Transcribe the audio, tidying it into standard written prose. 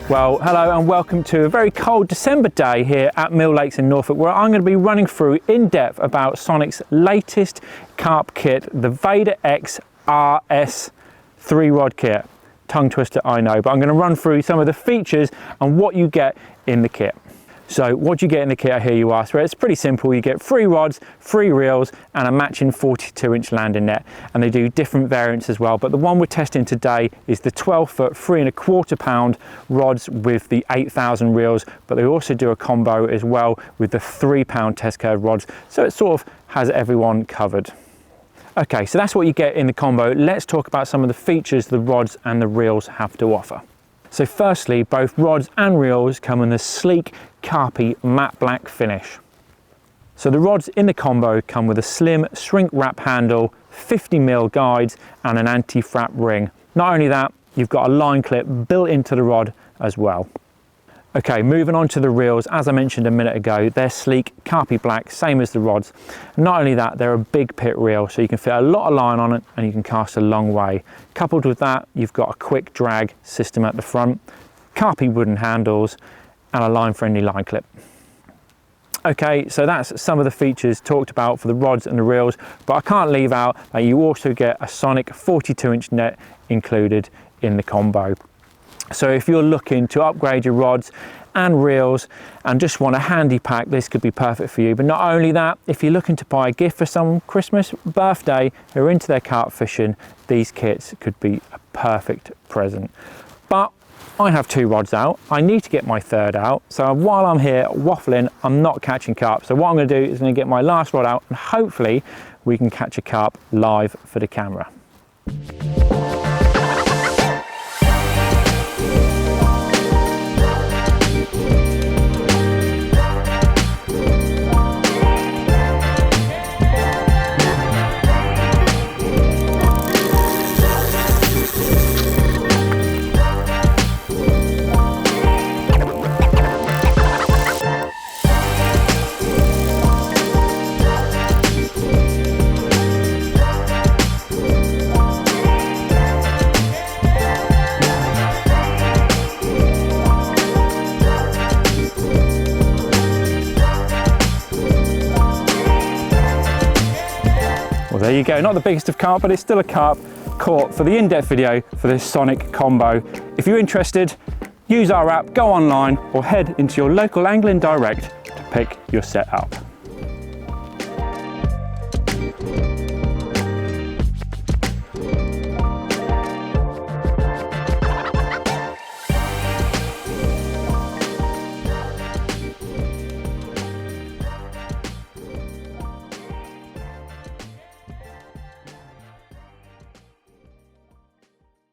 Well, hello and welcome to a very cold December day here at Mill Lakes in Norfolk, where I'm going to be running through in depth about Sonic's latest carp kit, the VaderX RS 3-rod kit. Tongue twister, I know, but I'm going to run through some of the features and what you get in the kit. So what do you get in the kit, I hear you ask? Well, it's pretty simple. You get 3 rods, 3 reels and a matching 42-inch landing net, and they do different variants as well, but the one we're testing today is the 12-foot 3¼ pound rods with the 8,000 reels, but they also do a combo as well with the 3-pound test curve rods, so it sort of has everyone covered. Okay, so that's what you get in the combo. Let's talk about some of the features the rods and the reels have to offer. So firstly, both rods and reels come in the sleek Carpi matte black finish. So the rods in the combo come with a slim shrink wrap handle, 50mm guides and an anti-frap ring. Not only that, you've got a line clip built into the rod as well. Okay, moving on to the reels, as I mentioned a minute ago, they're sleek Carpi black, same as the rods. Not only that, they're a big pit reel, so you can fit a lot of line on it and you can cast a long way. Coupled with that, you've got a quick drag system at the front, Carpi wooden handles and a line-friendly line clip. Okay, so that's some of the features talked about for the rods and the reels, but I can't leave out that you also get a Sonik 42-inch net included in the combo. So if you're looking to upgrade your rods and reels and just want a handy pack, this could be perfect for you. But not only that, if you're looking to buy a gift for some Christmas, birthday, who are into their carp fishing, these kits could be a perfect present. But I have 2 rods out, I need to get my 3rd out, so while I'm here waffling, I'm not catching carp. So what I'm going to do is I'm going to get my last rod out and hopefully we can catch a carp live for the camera. Well, there you go, not the biggest of carp, but it's still a carp caught for the in-depth video for this Sonik combo. If you're interested, use our app, go online or head into your local angling direct to pick your set up.